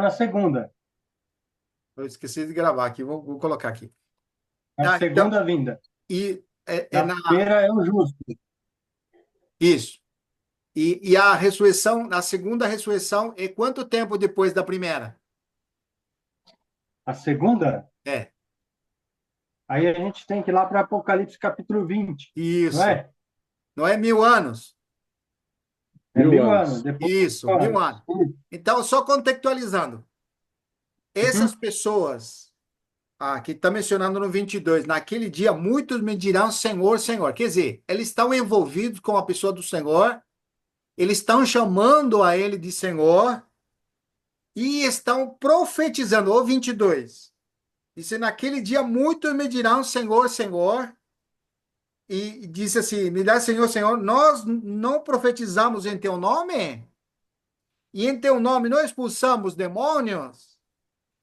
na segunda. Eu esqueci de gravar aqui, vou colocar aqui. Na Tá, então, segunda vinda. e é Na na. primeira é o justo. Isso. E a ressurreição, a segunda ressurreição, é quanto tempo depois da primeira? A segunda, É, aí a gente tem que ir lá para Apocalipse capítulo 20, não isso. é? Não é 1.000 anos? É Mil 1.000 anos, anos. depois de Isso, 1.000 mil anos. anos. Então, só contextualizando. Essas Uhum. pessoas que está mencionando no 22, naquele dia muitos me dirão Senhor, Senhor. Quer dizer, eles estão envolvidos com a pessoa do Senhor, eles estão chamando a ele de Senhor e estão profetizando. O 22. Disse, naquele dia muitos me dirão Senhor, Senhor. E disse assim, me dá Senhor, Senhor, nós não profetizamos em teu nome? E em teu nome não expulsamos demônios?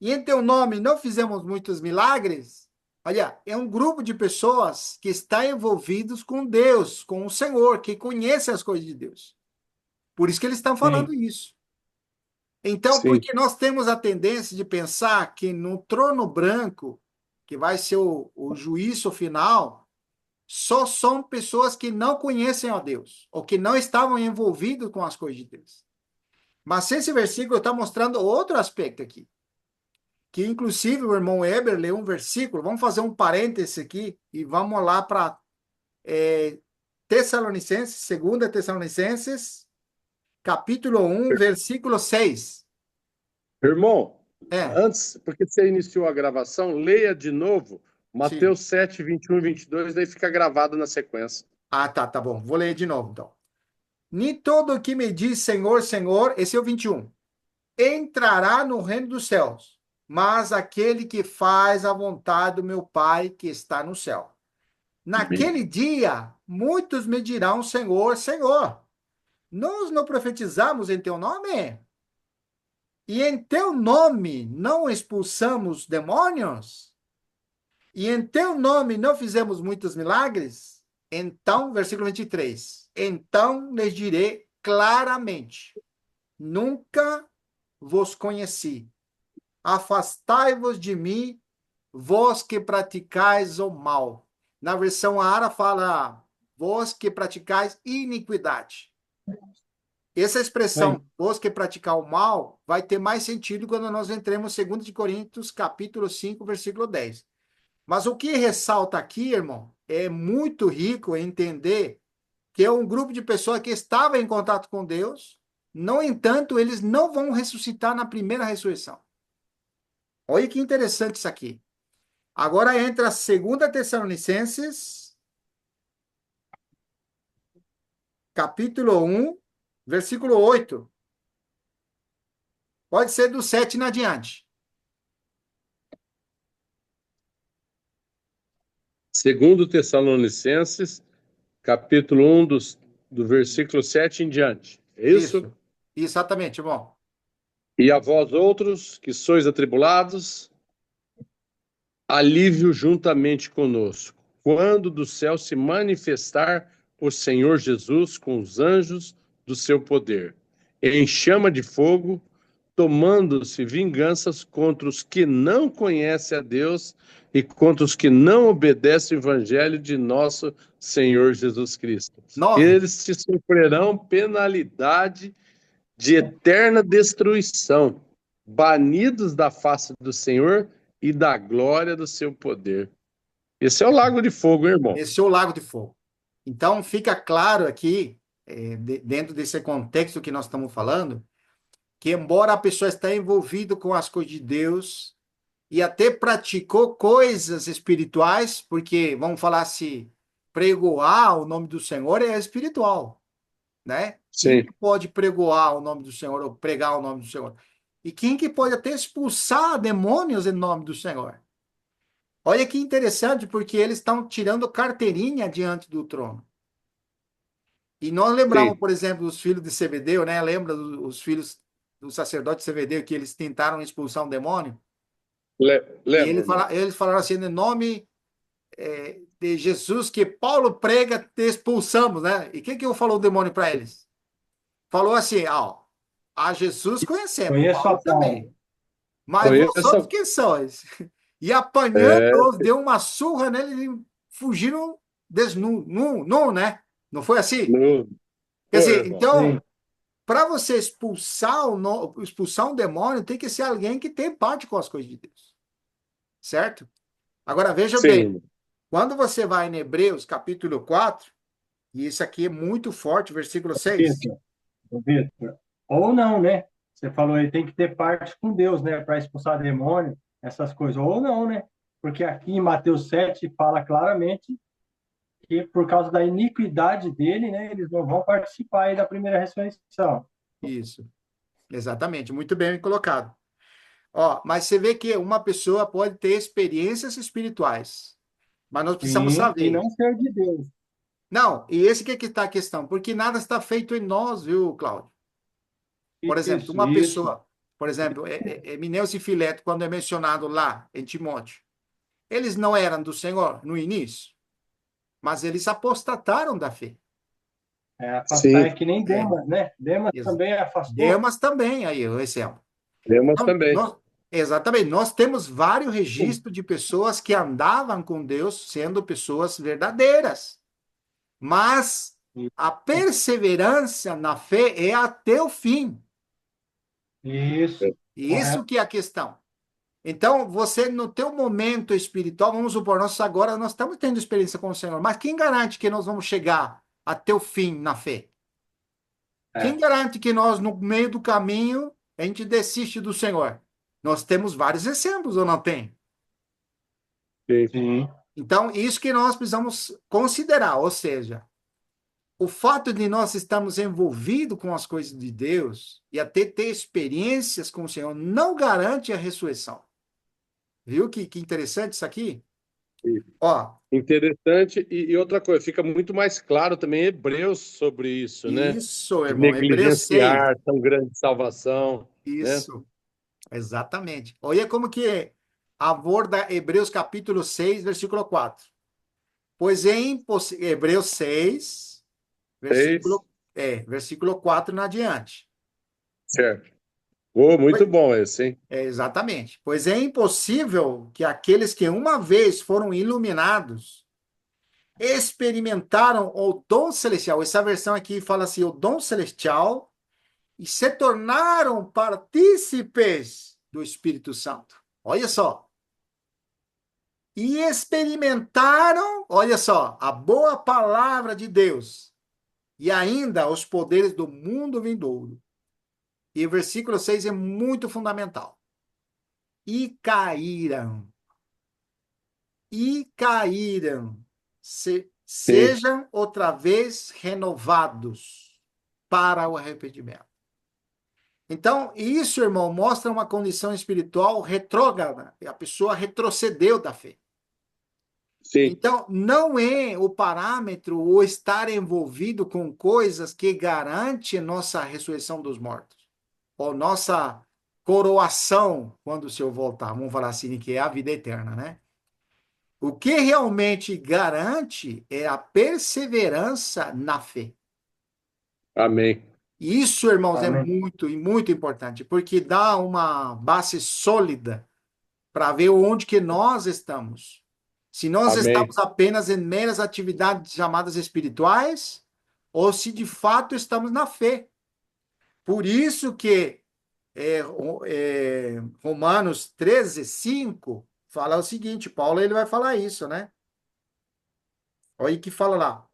E em teu nome não fizemos muitos milagres? Olha, é um grupo de pessoas que está envolvidos com Deus, com o Senhor, que conhece as coisas de Deus. Por isso que eles estão falando Sim, isso. Então, Sim. porque nós temos a tendência de pensar que no trono branco, que vai ser o juízo final, só são pessoas que não conhecem a Deus, ou que não estavam envolvidos com as coisas de Deus. Mas esse versículo está mostrando outro aspecto aqui, que inclusive o irmão Weber leu um versículo, vamos fazer um parêntese aqui, e vamos lá para Tessalonicenses, 2 Tessalonicenses, capítulo 1, versículo 6. Irmão, É, antes, porque você iniciou a gravação, leia de novo sim. Mateus 7, 21 e 22, daí fica gravado na sequência. Ah, tá bom. Vou ler de novo, então. Nem todo o que me diz Senhor, Senhor, esse é o 21, entrará no reino dos céus, mas aquele que faz a vontade do meu Pai que está no céu. Amém. Naquele dia, muitos me dirão, Senhor, Senhor, nós não profetizamos em teu nome? E em teu nome não expulsamos demônios? E em teu nome não fizemos muitos milagres? Então, versículo 23. Então lhes direi claramente: nunca vos conheci. Afastai-vos de mim, vós que praticais o mal. Na versão Ara fala, vós que praticais iniquidade. Essa aí. expressão, vós que praticar o mal, vai ter mais sentido quando nós entremos em 2 de Coríntios, capítulo 5, versículo 10. Mas o que ressalta aqui, irmão, é muito rico em entender que é um grupo de pessoas que estava em contato com Deus, no entanto, eles não vão ressuscitar na primeira ressurreição. Olha que interessante isso aqui. Agora entra a 2 Tessalonicenses, capítulo 1, versículo 8. Pode ser do 7 em adiante. Segundo Tessalonicenses, capítulo 1, do versículo 7 em diante. É isso? Isso. Exatamente, irmão. E a vós outros, que sois atribulados, alívio juntamente conosco, quando do céu se manifestar o Senhor Jesus com os anjos do seu poder, em chama de fogo, tomando-se vinganças contra os que não conhecem a Deus e contra os que não obedecem o evangelho de nosso Senhor Jesus Cristo. 9. Eles te sofrerão penalidade de eterna destruição, banidos da face do Senhor e da glória do seu poder. Esse é o lago de fogo, hein, irmão. Esse é o lago de fogo. Então, fica claro aqui, dentro desse contexto que nós estamos falando, que embora a pessoa esteja envolvida com as coisas de Deus e até praticou coisas espirituais, porque, vamos falar assim, pregoar o nome do Senhor é espiritual, né? Quem Sim, que pode pregoar o nome do Senhor ou pregar o nome do Senhor? E quem que pode até expulsar demônios em nome do Senhor? Olha que interessante, porque eles estão tirando carteirinha diante do trono. E nós lembramos, sim. por exemplo, dos filhos de Zebedeu, né? Lembra os filhos do sacerdote Zebedeu que eles tentaram expulsar um demônio? E Lembro, irmão. eles falaram assim, no nome de Jesus que Paulo prega, te expulsamos, né? E o que que falou o demônio para eles? Falou assim, ó, a Jesus conhecemos, Conheço Paulo a Paulo. também. Mas vosotros Conheço. quem sois? E É, apanhando-os, deu uma surra nele e fugiram desnu, nu, né? Não foi assim? no, Quer foi, dizer, irmão. Sim, então, para você expulsar, expulsar um demônio, tem que ser alguém que tem parte com as coisas de Deus, certo? Agora, veja bem, Sim, quando você vai em Hebreus, capítulo 4, e isso aqui é muito forte, versículo 6. Vitor, Vitor. Ou não, né? Você falou aí, tem que ter parte com Deus, né? Para expulsar demônio, essas coisas. Ou não, né? Porque aqui em Mateus 7 fala claramente que por causa da iniquidade dele, né? Eles não vão participar aí da primeira ressurreição. Isso, exatamente, muito bem colocado. Ó, mas você vê que uma pessoa pode ter experiências espirituais, mas nós precisamos Sim, e saber. não ser de Deus. Não, e esse que está a questão, porque nada está feito em nós, viu, Cláudio? Por exemplo, uma Isso. pessoa, por exemplo, Emineu e Fileto, quando é mencionado lá em Timóteo, eles não eram do Senhor no início, mas eles apostataram da fé. É, afastar sim. é que nem É, Demas, né? Demas ex- também afastou. Demas também, aí, o exemplo. Temos Então, também. exatamente, nós temos vários registros de pessoas que andavam com Deus sendo pessoas verdadeiras, mas a perseverança na fé é até o fim. Isso, E isso correto. que é a questão. Então, você no teu momento espiritual, vamos supor, nós estamos tendo experiência com o Senhor, mas quem garante que nós vamos chegar até o fim na fé? Quem É, garante que nós, no meio do caminho, a gente desiste do Senhor? Nós temos vários exemplos, ou não tem? Sim, sim. Então, isso que nós precisamos considerar, ou seja, o fato de nós estarmos envolvidos com as coisas de Deus e até ter experiências com o Senhor não garante a ressurreição. Viu que interessante isso aqui? sim. Ó, Interessante. E outra coisa, fica muito mais claro também em Hebreus sobre isso, né? isso, De irmão, Hebreus 6. negligenciar tão grande salvação, né? Isso, exatamente. Olha como que aborda Hebreus capítulo 6, versículo 4. Pois Hebreus 6, Fez, versículo 4 na adiante. certo. Oh, muito bom esse, hein? Exatamente. Pois é impossível que aqueles que uma vez foram iluminados experimentaram o dom celestial. Essa versão aqui fala assim, o dom celestial, e se tornaram partícipes do Espírito Santo. Olha só. E experimentaram, olha só, a boa palavra de Deus e ainda os poderes do mundo vindouro. E o versículo 6 é muito fundamental. E caíram Sim, sejam outra vez renovados para o arrependimento. Então, isso, irmão, mostra uma condição espiritual retrógrada. A pessoa retrocedeu da fé. sim. Então, não é o parâmetro o estar envolvido com coisas que garante nossa ressurreição dos mortos, ou nossa coroação quando o Senhor voltar. Vamos falar assim, que é a vida eterna, né? O que realmente garante é a perseverança na fé. Amém. Isso, irmãos, é Amém. muito e muito importante, porque dá uma base sólida para ver onde que nós estamos. Se nós Amém. estamos apenas em meras atividades chamadas espirituais, ou se de fato estamos na fé. Por isso que Romanos 13:5 fala o seguinte, Paulo ele vai falar isso, né? Olha aí que fala lá.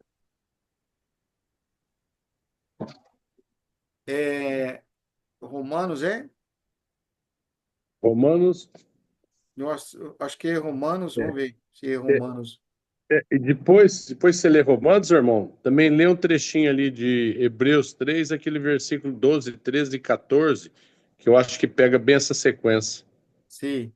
É, Romanos Romanos. eu acho que é Romanos, É, vamos ver se é é, Romanos. e depois você lê Romanos, irmão, também lê um trechinho ali de Hebreus 3, aquele versículo 12, 13 e 14, que eu acho que pega bem essa sequência. Sim,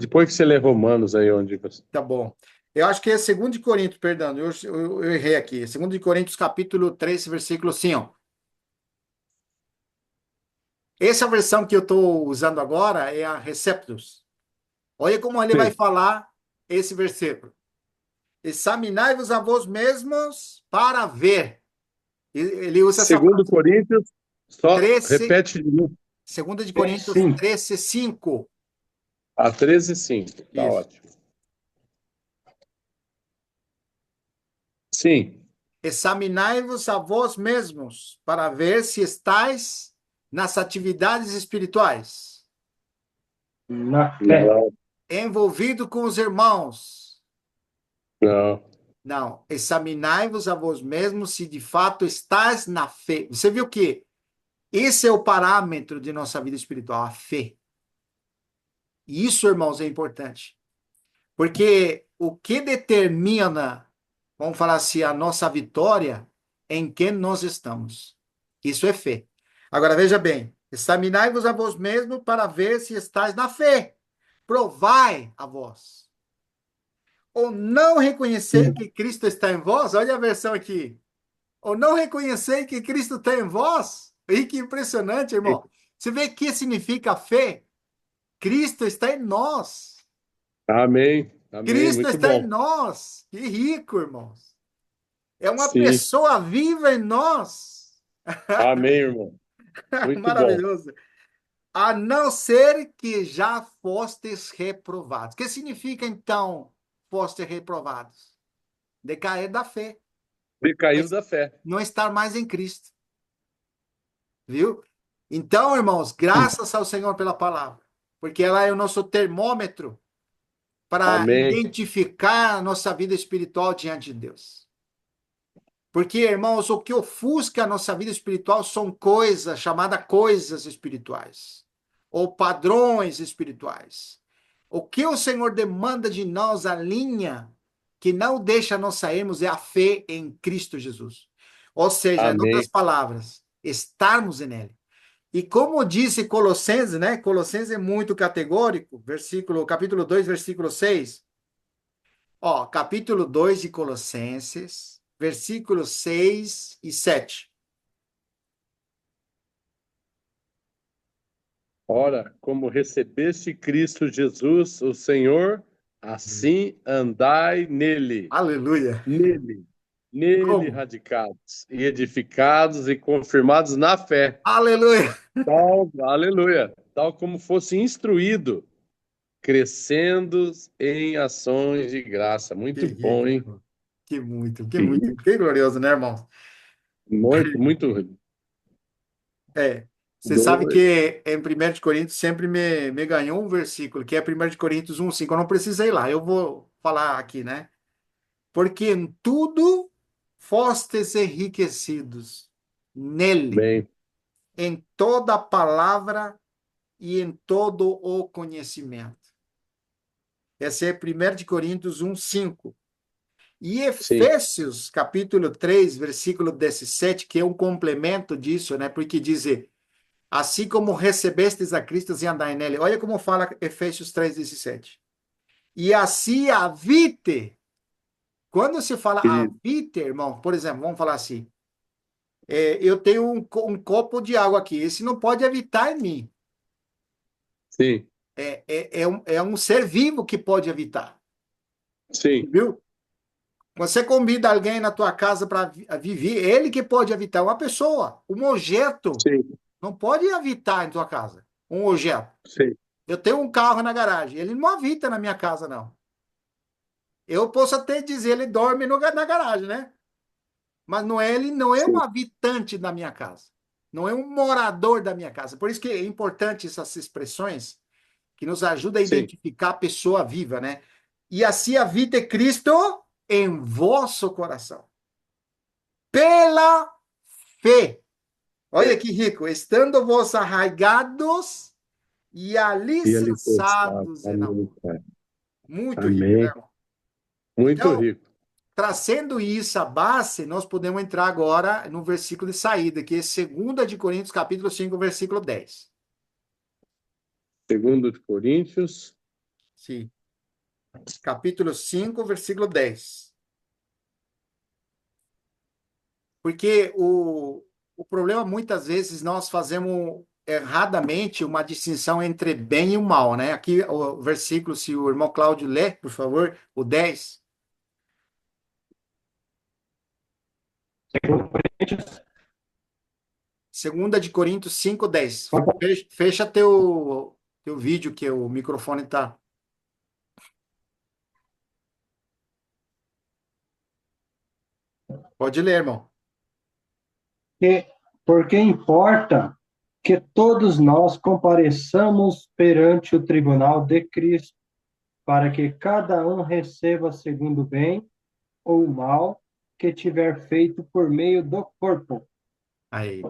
Depois que você lê Romanos aí, onde você... tá bom. Eu acho que é 2 de Coríntios, perdão, eu errei aqui. 2 de Coríntios, capítulo 3, versículo 5. Essa versão que eu estou usando agora é a Receptus. Olha como ele vai Sim. falar esse versículo. Examinai-vos a vós mesmos para ver. Ele usa essa Segundo frase. Coríntios, só 13, repete de novo. 2 de Coríntios Sim. 13, 5. A 13:5. Tá Isso. ótimo. Sim. Examinai-vos a vós mesmos para ver se estáis nas atividades espirituais, Na fé. Não. envolvido com os irmãos. Não. Não, examinai-vos a vós mesmos se de fato estáis na fé. Você viu que esse é o parâmetro de nossa vida espiritual, a fé. E isso, irmãos, é importante. Porque o que determina, vamos falar assim, a nossa vitória é em quem nós estamos. Isso é fé. Agora, veja bem, examinai-vos a vós mesmos para ver se estáis na fé. Provai a vós. Ou não reconhecer que Cristo está em vós? Olha a versão aqui. Ou não reconhecer que Cristo está em vós? E que impressionante, irmão. Você vê o que significa fé? Cristo está em nós. Amém. Amém. Cristo Muito está em bom. nós. Que rico, irmãos. É uma Sim. pessoa viva em nós. Amém, irmão. Muito bom. Maravilhoso. A não ser que já fostes reprovados. O que significa, então, fostes reprovados? Decair da fé. Decaiu da fé. Não estar mais em Cristo. Viu? Então, irmãos, graças ao Senhor pela palavra. Porque ela é o nosso termômetro para Amém. identificar a nossa vida espiritual diante de Deus. Porque, irmãos, o que ofusca a nossa vida espiritual são coisas, chamadas coisas espirituais, ou padrões espirituais. O que o Senhor demanda de nós, a linha que não deixa nós sairmos, é a fé em Cristo Jesus. Ou seja, em outras Amém. palavras, estarmos nele. E como disse Colossenses, né? Colossenses é muito categórico, capítulo 2, versículo 6. Ó, capítulo 2 de Colossenses, versículos 6 e 7. Ora, como recebeste Cristo Jesus, o Senhor, assim andai nele. Aleluia. Nele. Nele Como? radicados e edificados e confirmados na fé. Aleluia. Aleluia. Tal como fosse instruído, crescendo em ações de graça. Que Muito bom, rico, hein? irmão. Que glorioso, né, irmão? Muito, muito É. Você sabe doido. que em 1 de Coríntios sempre me ganhou um versículo, que é 1 de Coríntios 1:5. Eu não precisei ir lá, eu vou falar aqui, né? Porque em tudo fostes enriquecidos nele, Bem, em toda palavra e em todo o conhecimento. Esse é 1 de Coríntios 1:5. E sim, Efésios, capítulo 3, versículo 17, que é um complemento disso, né? Porque diz, assim como recebestes a Cristo e andai nele. Olha como fala Efésios 3:17. E assim habite. Quando se fala querido. habite, irmão, por exemplo, vamos falar assim, eu tenho um copo de água aqui, esse não pode habitar em mim. Sim, É um ser vivo que pode habitar, sim, viu? Você convida alguém na tua casa para viver, ele que pode habitar, uma pessoa, um objeto, sim, não pode habitar em tua casa, um objeto. sim, Eu tenho um carro na garagem, ele não habita na minha casa, não. Eu posso até dizer, ele dorme na garagem, né? Mas ele não é um sim, habitante da minha casa. Não é um morador da minha casa. Por isso que é importante essas expressões que nos ajudam a sim. identificar a pessoa viva, né? E assim habite Cristo em vosso coração. Pela fé. Olha É. que rico. Estando vos arraigados e E ele está. alicerçados em amor. Muito rico, né, Amém. irmão? Muito Então, rico. trazendo isso à base, nós podemos entrar agora no versículo de saída, que é 2 de Coríntios, capítulo 5, versículo 10. Segundo de Coríntios. Sim. Capítulo 5, versículo 10. Porque o problema, muitas vezes, nós fazemos erradamente uma distinção entre bem e o mal, né? Aqui o versículo, se o irmão Cláudio lê, por favor, o 10. Segunda de Coríntios 5:10. Fecha teu vídeo, que o microfone tá. Pode ler, irmão. Porque importa que todos nós compareçamos perante o tribunal de Cristo, para que cada um receba segundo o bem ou o mal que tiver feito por meio do corpo. Aí.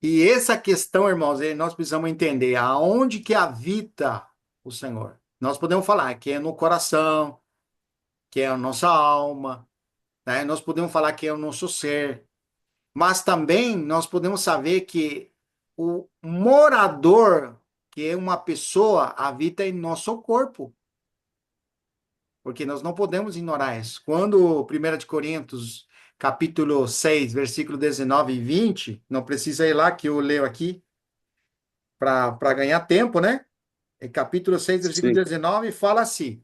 E essa questão, irmãos, nós precisamos entender aonde que habita o Senhor. Nós podemos falar que é no coração, que é a nossa alma, né? Nós podemos falar que é o nosso ser, mas também nós podemos saber que o morador, que é uma pessoa, habita em nosso corpo. Porque nós não podemos ignorar isso. Quando 1 de Coríntios, capítulo 6, versículo 19 e 20, não precisa ir lá que eu leio aqui para ganhar tempo, né? É capítulo 6, versículo Sim. 19, fala assim: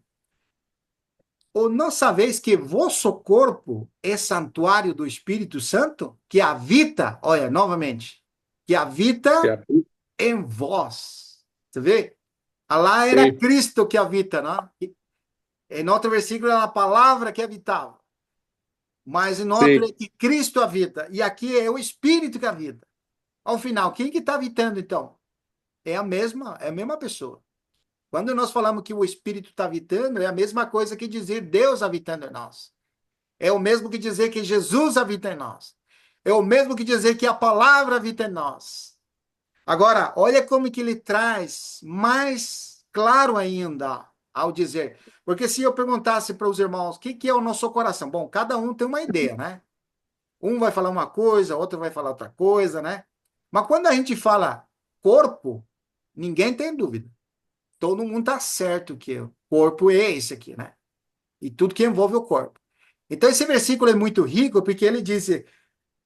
ou não sabeis que vosso corpo é santuário do Espírito Santo, que habita, olha, novamente, que Que habita é- em vós. Você vê? Lá era Sim, Cristo que habita, não? Em outro versículo era a palavra que habitava. Mas em outro sim. é que Cristo habita. E aqui é o Espírito que habita. Ao final, quem que está habitando, então? É a mesma pessoa. Quando nós falamos que o Espírito está habitando, é a mesma coisa que dizer Deus habitando em nós. É o mesmo que dizer que Jesus habita em nós. É o mesmo que dizer que a palavra habita em nós. Agora, olha como que ele traz mais claro ainda ao dizer. Porque se eu perguntasse para os irmãos o que é o nosso coração? Bom, cada um tem uma ideia, né? Um vai falar uma coisa, outro vai falar outra coisa, né? Mas quando a gente fala corpo, ninguém tem dúvida. Todo mundo tá certo que o corpo é esse aqui, né? E tudo que envolve o corpo. Então, esse versículo é muito rico, porque ele diz: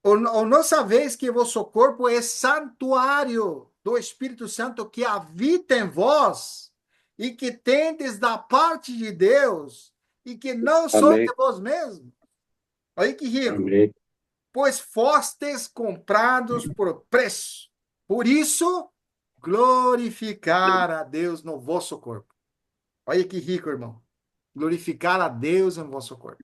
ou não sabeis que vosso corpo é santuário do Espírito Santo que habita em vós e que tendes da parte de Deus e que não sois Amém. de vós mesmos. Olha que rico. Amém. Pois fostes comprados por preço. Por isso, glorificar a Deus no vosso corpo. Olha que rico, irmão. Glorificar a Deus no vosso corpo.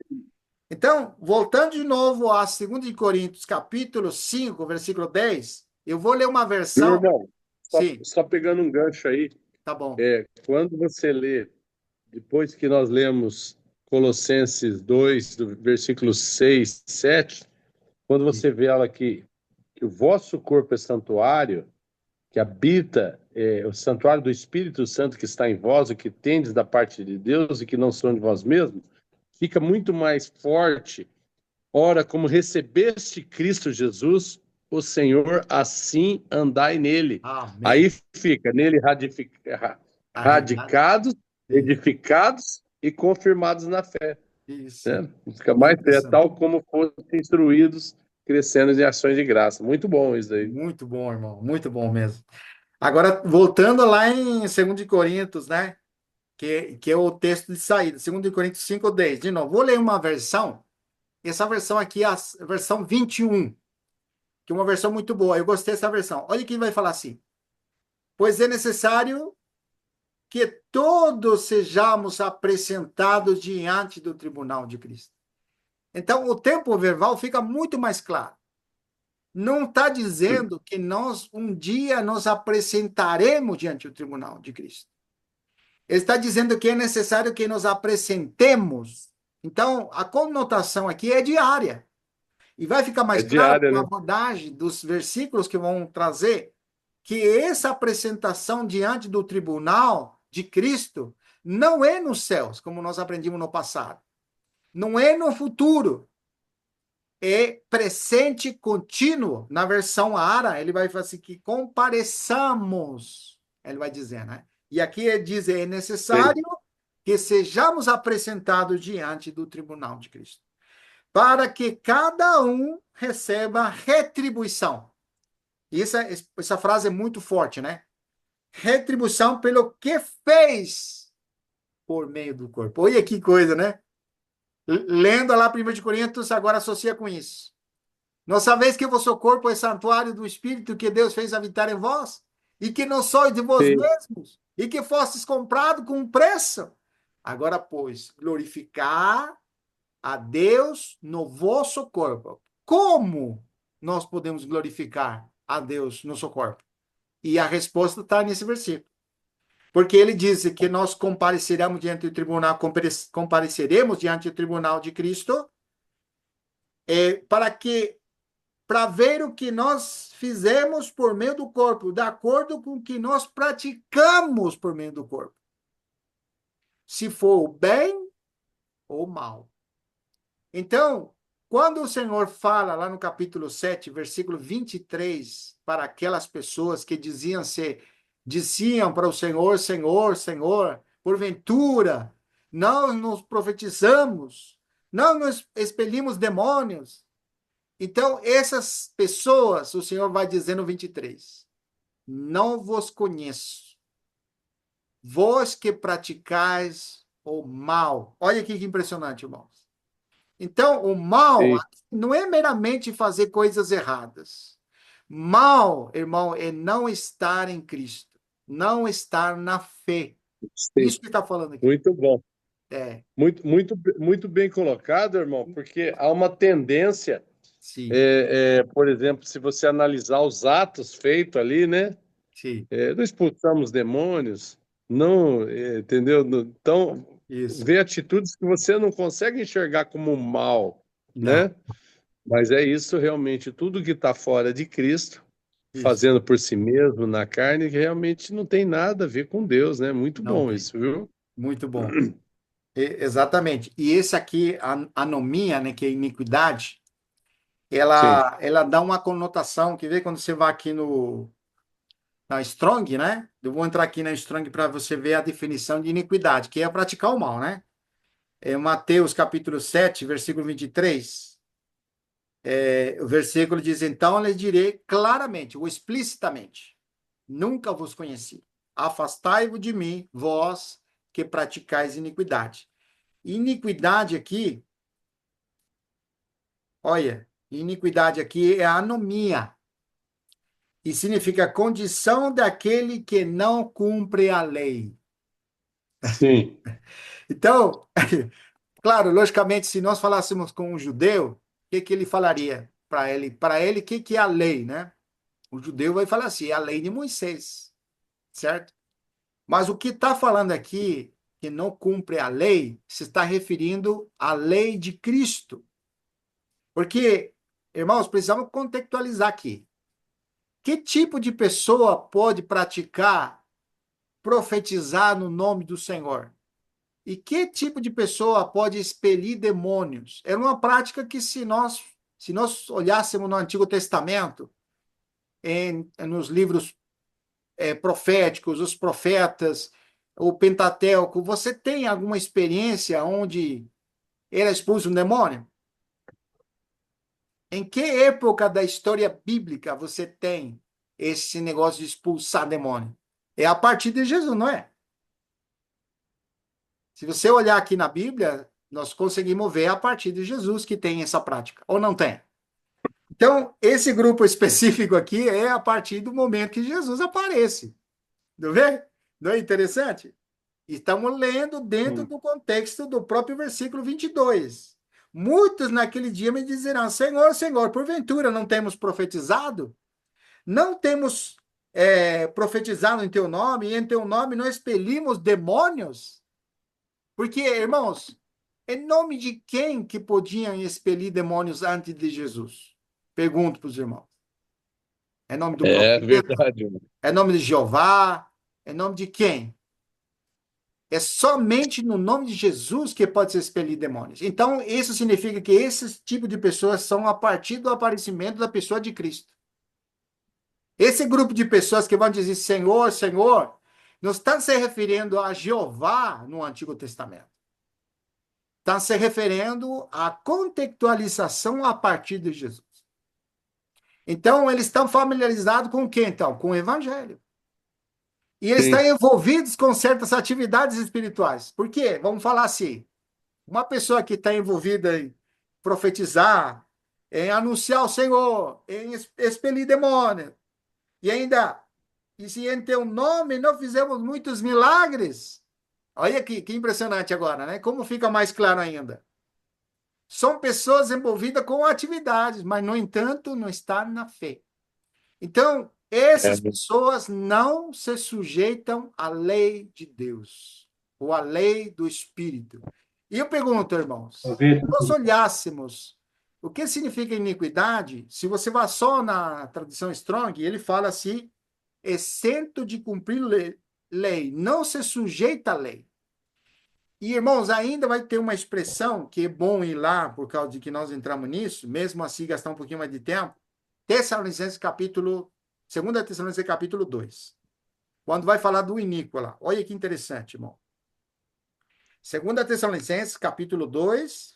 Então, voltando de novo a 2 de Coríntios, capítulo 5, versículo 10, eu vou ler uma Meu versão. irmão, Sim, só pegando um gancho aí, tá bom. quando você lê, depois que nós lemos Colossenses 2, do versículo 6, 7, quando você vê ela aqui, que o vosso corpo é santuário, que habita, o santuário do Espírito Santo que está em vós, o que tendes da parte de Deus e que não são de vós mesmos, fica muito mais forte. Ora, como recebeste Cristo Jesus, o Senhor, assim andai nele. Amém. Aí fica, nele Arregado. radicados, Isso, edificados e confirmados na fé. isso. Né? Fica mais Interessante. tal como fossem instruídos, crescendo em ações de graça. Muito bom isso aí. Muito bom, irmão. Muito bom mesmo. Agora, voltando lá em 2 de Coríntios, né? Que é o texto de saída, 2 de Coríntios 5:10. De novo, vou ler uma versão. Essa versão aqui é a versão 21, que é uma versão muito boa. Eu gostei dessa versão. Olha quem vai falar assim. Pois é necessário que todos sejamos apresentados diante do tribunal de Cristo. Então, o tempo verbal fica muito mais claro. Não está dizendo que nós um dia nos apresentaremos diante do tribunal de Cristo. Ele está dizendo que é necessário que nos apresentemos. Então, a conotação aqui é diária. E vai ficar É mais claro diária, com a né? abordagem dos versículos que vão trazer que essa apresentação diante do tribunal de Cristo não é nos céus, como nós aprendimos no passado. Não é no futuro. É presente contínuo. Na versão Ara, ele vai falar assim que compareçamos. Ele vai dizer, né? E aqui ele diz, é Sim. necessário que sejamos apresentados diante do tribunal de Cristo, para que cada um receba retribuição. Essa frase é muito forte, né? Retribuição pelo que fez por meio do corpo. Olha que coisa, né? Lendo lá 1 de Coríntios, agora associa com isso. Não sabeis que o vosso corpo é santuário do Espírito que Deus fez habitar em vós? E que não sois de vós Sim, mesmos? E que fostes comprado com um preço? Agora, pois, glorificar a Deus no vosso corpo. Como nós podemos glorificar a Deus no nosso corpo? E a resposta está nesse versículo. Porque ele diz que nós compareceremos diante do tribunal, compareceremos diante do tribunal de Cristo, para que para ver o que nós fizemos por meio do corpo, de acordo com o que nós praticamos por meio do corpo. Se for o bem ou o mal. Então, quando o Senhor fala lá no capítulo 7, versículo 23, para aquelas pessoas que diziam para o Senhor, Senhor, Senhor, porventura, não nos profetizamos, não nos expelimos demônios. Então, essas pessoas, o Senhor vai dizer no 23, não vos conheço, vós que praticais o mal. Olha aqui que impressionante, irmãos. Então, o mal sim, não é meramente fazer coisas erradas. Mal, irmão, é não estar em Cristo, não estar na fé. sim. Isso que está falando aqui. Muito bom. É, Muito bem colocado, irmão, porque há uma tendência, sim, por exemplo, se você analisar os atos feitos ali, né? sim, Não expulsamos demônios, não, entendeu? Então, isso. vê atitudes que você não consegue enxergar como mal, Não, né? Mas é isso realmente, tudo que está fora de Cristo, isso. fazendo por si mesmo, na carne, que realmente não tem nada a ver com Deus, né? Muito Não bom tem. isso, viu? Muito bom. Exatamente. E esse aqui, a anomia, né, que é iniquidade, Sim, ela dá uma conotação, que vê quando você vai aqui na Strong, né? Eu vou entrar aqui na Strong para você ver a definição de iniquidade, que é praticar o mal, né? É Mateus capítulo 7, versículo 23. O versículo diz, então lhes direi claramente, ou explicitamente, nunca vos conheci. Afastai-vos de mim, vós que praticais iniquidade. Iniquidade aqui, olha, iniquidade aqui é anomia, e significa condição daquele que não cumpre a lei. sim, Então, claro, logicamente, se nós falássemos com um judeu, o que que ele falaria para ele? Para ele, o que que é a lei, né? O judeu vai falar assim, é a lei de Moisés, certo? Mas o que está falando aqui, que não cumpre a lei, se está referindo à lei de Cristo. Porque, irmãos, precisamos contextualizar aqui. Que tipo de pessoa pode praticar, profetizar no nome do Senhor? E que tipo de pessoa pode expelir demônios? Era uma prática que, se nós olhássemos no Antigo Testamento, nos livros proféticos, os profetas, o Pentateuco, você tem alguma experiência onde era expulso um demônio? Em que época da história bíblica você tem esse negócio de expulsar demônio? É a partir de Jesus, não é? Se você olhar aqui na Bíblia, nós conseguimos ver a partir de Jesus que tem essa prática, ou não tem? Então, esse grupo específico aqui é a partir do momento que Jesus aparece. Não vê? Não é interessante? Estamos lendo dentro sim. do contexto do próprio versículo 22. Muitos naquele dia me dizerão: Senhor, Senhor, porventura não temos profetizado? Não temos profetizado em teu nome, e em teu nome não expelimos demônios? Porque, irmãos, em nome de quem que podiam expelir demônios antes de Jesus? Pergunto para os irmãos. É nome do É profeta? verdade, irmão. É nome de Jeová? É nome de quem? É somente no nome de Jesus que pode ser expelido demônios. Então, isso significa que esse tipo de pessoas são a partir do aparecimento da pessoa de Cristo. Esse grupo de pessoas que vão dizer Senhor, Senhor, não estão se referindo a Jeová no Antigo Testamento. Estão se referindo à contextualização a partir de Jesus. Então, eles estão familiarizados com o quê, então? Com o Evangelho. E eles estão Sim, envolvidos com certas atividades espirituais. Por quê? Vamos falar assim. Uma pessoa que está envolvida em profetizar, em anunciar o Senhor, em expelir demônios. E ainda, e se em teu nome não fizemos muitos milagres? Olha que impressionante agora, né? Como fica mais claro ainda. São pessoas envolvidas com atividades, mas, no entanto, não estão na fé. Então, É, essas pessoas não se sujeitam à lei de Deus, ou à lei do Espírito. E eu pergunto, irmãos, Ô, se Vitor, nós olhássemos o que significa iniquidade, se você vai só na tradição Strong, ele fala assim, exento de cumprir lei, não se sujeita à lei. E, irmãos, ainda vai ter uma expressão que é bom ir lá, por causa de que nós entramos nisso, mesmo assim gastar um pouquinho mais de tempo. Tessalonicenses capítulo, 2 Tessalonicenses capítulo 2. Quando vai falar do iníquo lá. Olha que interessante, irmão. 2 Tessalonicenses capítulo 2.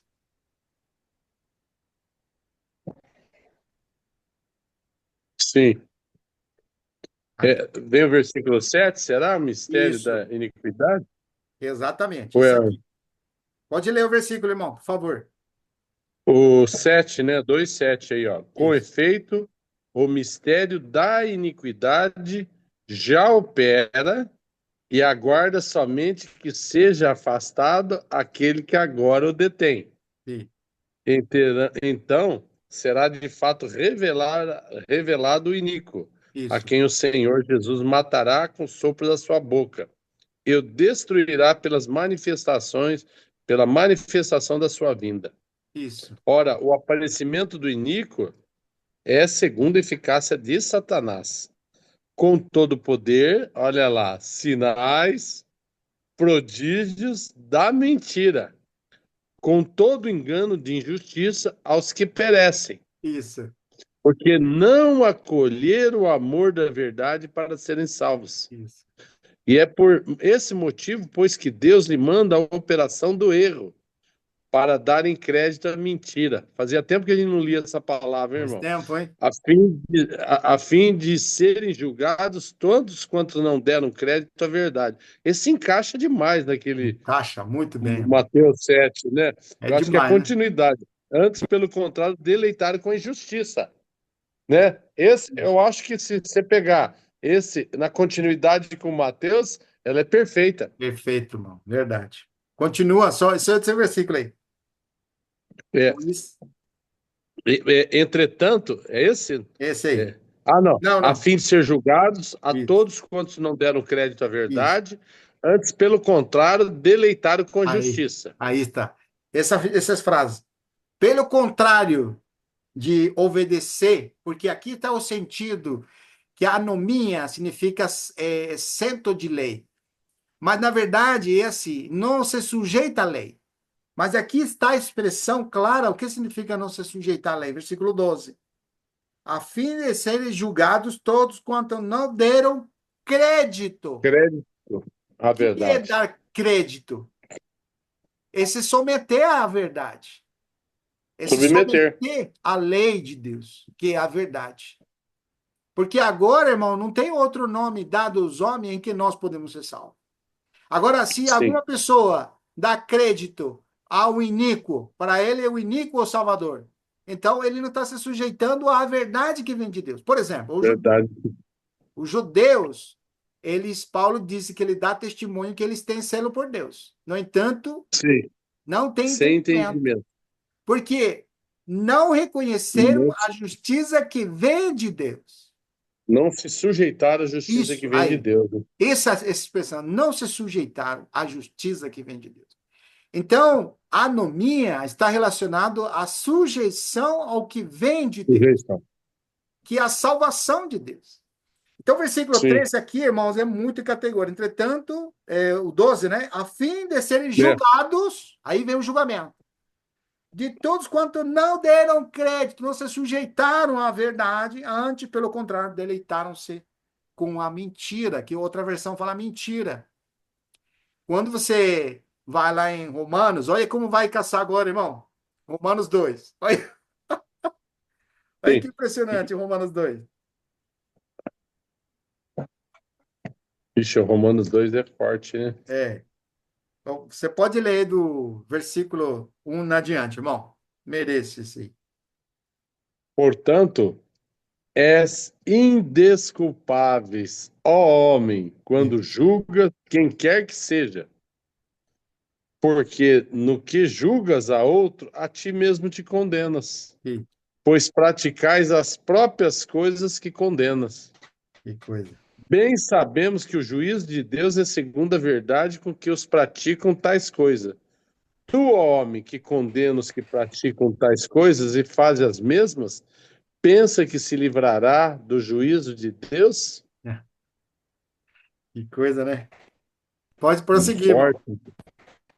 sim. Aqui. Vem o versículo 7, será? O mistério Isso, da iniquidade? exatamente, Ou isso é aqui. Pode ler o versículo, irmão, por favor. o 7, né? 2:7 aí, ó. Com Isso, efeito, o mistério da iniquidade já opera e aguarda somente que seja afastado aquele que agora o detém. sim, Então, será de fato revelado o iníquo, a isso, quem o Senhor Jesus matará com o sopro da sua boca e o destruirá pela manifestação da sua vinda. isso, Ora, o aparecimento do iníquo é segundo a eficácia de Satanás, com todo poder, olha lá, sinais, prodígios da mentira, com todo engano de injustiça aos que perecem, isso, porque não acolheram o amor da verdade para serem salvos. isso. E é por esse motivo, pois que Deus lhe manda a operação do erro, para darem crédito à mentira. Fazia tempo que a gente não lia essa palavra, hein, Faz irmão? tempo, hein? A fim de serem julgados todos quantos não deram crédito à verdade. Esse encaixa demais naquele Encaixa muito bem, irmão. Mateus 7, né? É Eu acho que é demais, né? continuidade. Antes, pelo contrário, deleitaram com a injustiça, né? Esse, eu acho que se você pegar esse na continuidade com Mateus, ela é perfeita. Perfeito, irmão. Verdade. Continua, só esse versículo aí. É, Pois, Entretanto, é esse? esse aí. É. Ah, não. Não, A não. fim de ser julgados a Isso, todos quantos não deram crédito à isso. verdade, antes, pelo contrário, deleitaram com Aí, justiça. aí está. Essas frases. Pelo contrário de obedecer, porque aqui está o sentido que a anomia significa cento de lei. Mas, na verdade, esse não se sujeita à lei. Mas aqui está a expressão clara, o que significa não se sujeitar à lei. Versículo 12. A fim de serem julgados todos quanto não deram crédito. Crédito à O que é verdade. dar crédito? É se someter à verdade. É se Submeter. someter à lei de Deus, que é a verdade. Porque agora, irmão, não tem outro nome dado aos homens em que nós podemos ser salvos. Agora, se Sim, alguma pessoa dá crédito ao iníquo, para ele é o iníquo o Salvador. Então, ele não está se sujeitando à verdade que vem de Deus. Por exemplo, verdade. os judeus, Paulo disse que ele dá testemunho que eles têm selo por Deus. No entanto, Sim, não tem sem entendimento. entendimento. Porque não reconheceram Não, a justiça que vem de Deus. não se sujeitar à justiça que Isso, vem de aí. Deus, né? Essa expressão, não se sujeitaram à justiça que vem de Deus. Então, a anomia está relacionado à sujeição ao que vem de Deus, Sujeição. que é a salvação de Deus. Então, o versículo Sim, 13 aqui, irmãos, é muito categórico. Entretanto, o 12, né? A fim de serem né? julgados, aí vem o julgamento. De todos quanto não deram crédito, não se sujeitaram à verdade, antes, pelo contrário, deleitaram-se com a mentira, que outra versão fala mentira. Quando você vai lá em Romanos, olha como vai caçar agora, irmão. Romanos 2. Olha que Sim. impressionante, Romanos 2. Ixi, o Romanos 2 é forte, né? É. Então, você pode ler do versículo 1 na diante, irmão. Merece esse aí. Portanto, és indesculpáveis, ó homem, quando julgas quem quer que seja, porque no que julgas a outro, a ti mesmo te condenas, Que, pois praticais as próprias coisas que condenas. que coisa. Bem sabemos que o juízo de Deus é segundo a verdade com que os praticam tais coisas. Tu, ó homem, que condena os que praticam tais coisas e faz as mesmas, pensa que se livrará do juízo de Deus? É, que coisa, né? Pode prosseguir, irmão. Forte.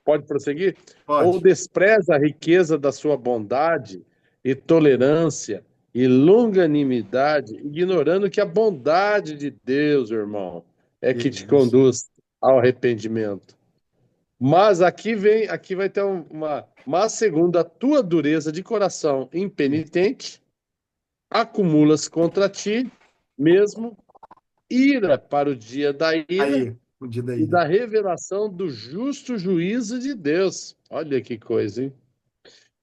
Pode prosseguir? Ou Pode. despreza a riqueza da sua bondade e tolerância e longanimidade, ignorando que a bondade de Deus, irmão, é Que que te isso. conduz ao arrependimento. Mas aqui vai ter uma segunda, a tua dureza de coração impenitente acumulas contra ti mesmo ira para o dia da ira Aí, o dia da e ira. da revelação do justo juízo de Deus. Olha que coisa, hein?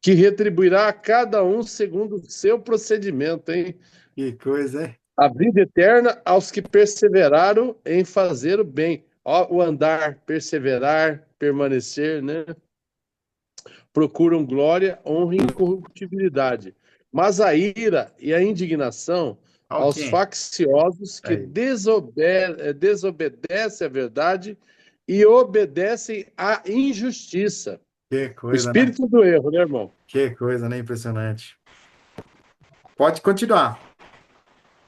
Que retribuirá a cada um segundo o seu procedimento, hein? Que coisa, hein? A vida eterna aos que perseveraram em fazer o bem. Ó, o andar, perseverar, permanecer, né? Procuram glória, honra e incorruptibilidade. Mas a ira e a indignação aos Ok. facciosos que Aí. desobedecem à verdade e obedecem à injustiça. Que O coisa, né? espírito do erro, né, irmão? Que coisa, né? Impressionante. Pode continuar.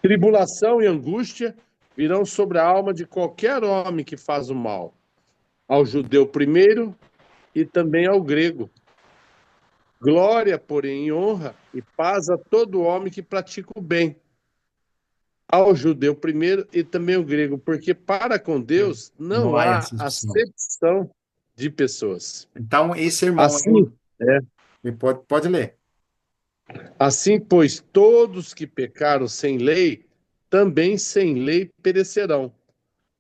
Tribulação e angústia virão sobre a alma de qualquer homem que faz o mal, ao judeu primeiro e também ao grego. Glória, porém, e honra e paz a todo homem que pratica o bem, ao judeu primeiro e também ao grego, porque para com Deus Não não há há exceção. acepção de pessoas. Então, esse irmão aí, Assim, é, ele pode ler. assim, pois, todos que pecaram sem lei, também sem lei perecerão.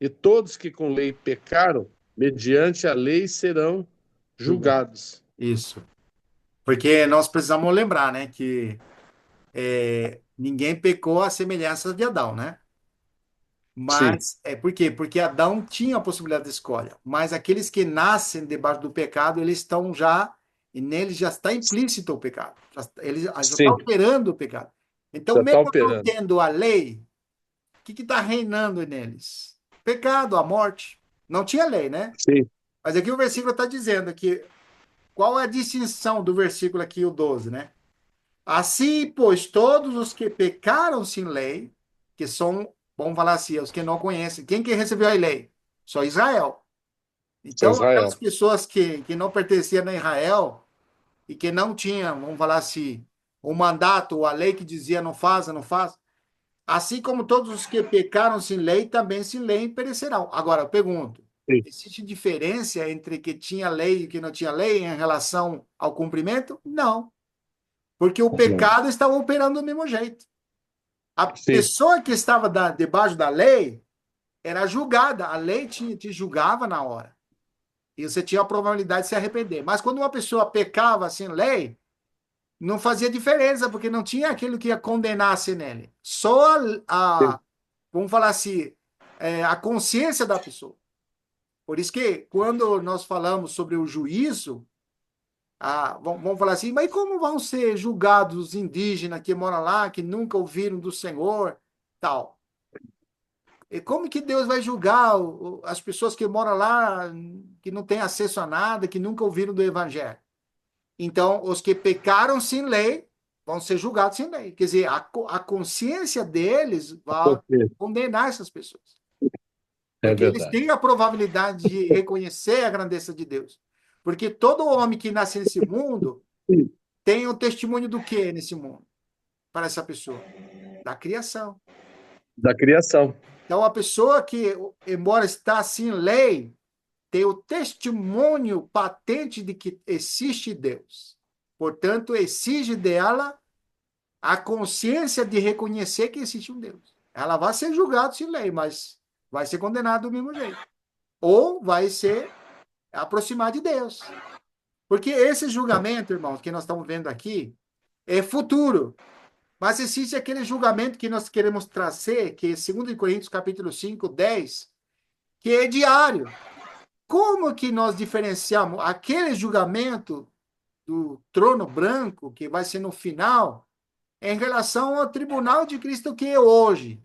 E todos que com lei pecaram, mediante a lei serão Julgado. julgados. Isso. Porque nós precisamos lembrar, né, que ninguém pecou à semelhança de Adão, né? Sim, Mas por quê? Porque Adão tinha a possibilidade de escolha. Mas aqueles que nascem debaixo do pecado, eles estão já, e neles já está implícito o pecado. Eles já estão sim, operando o pecado. Então, já está mesmo não operando. tendo a lei, o que está reinando neles? Pecado, a morte. Não tinha lei, né? Sim, Mas aqui o versículo está dizendo que qual é a distinção do versículo aqui, o 12, né? Assim, pois, todos os que pecaram sem lei, que são, vamos falar assim, os que não conhecem, quem que recebeu a lei? Só Israel. só Então, aquelas Israel. pessoas que não pertenciam a Israel e que não tinham, vamos falar assim, o mandato, ou a lei que dizia não faça, não faça, assim como todos os que pecaram sem lei, também sem lei perecerão. Agora, eu pergunto, Sim, existe diferença entre que tinha lei e que não tinha lei em relação ao cumprimento? Não, porque o não. pecado estava operando do mesmo jeito. A Sim, pessoa que estava debaixo da lei era julgada, a lei te julgava na hora. E você tinha a probabilidade de se arrepender. Mas quando uma pessoa pecava sem lei, não fazia diferença, porque não tinha aquilo que ia condenar-se nele. Só sim, vamos falar assim, a consciência da pessoa. Por isso que quando nós falamos sobre o juízo, vamos falar assim, mas como vão ser julgados os indígenas que moram lá, que nunca ouviram do Senhor, tal? E como que Deus vai julgar as pessoas que moram lá, que não têm acesso a nada, que nunca ouviram do Evangelho? Então, os que pecaram sem lei vão ser julgados sem lei. Quer dizer, a consciência deles vai condenar essas pessoas. é Porque eles verdade. têm a probabilidade de reconhecer a grandeza de Deus. Porque todo homem que nasce nesse mundo tem um testemunho do que nesse mundo? Para essa pessoa? Da criação. Da criação. Então, a pessoa que, embora está sem lei, tem o testemunho patente de que existe Deus. Portanto, exige dela a consciência de reconhecer que existe um Deus. Ela vai ser julgada sem lei, mas vai ser condenada do mesmo jeito. Ou vai ser aproximar de Deus. Porque esse julgamento, irmãos, que nós estamos vendo aqui, é futuro. Mas existe aquele julgamento que nós queremos trazer, que é 2 Coríntios capítulo 5, 10, que é diário. Como que nós diferenciamos aquele julgamento do trono branco, que vai ser no final, em relação ao tribunal de Cristo que é hoje?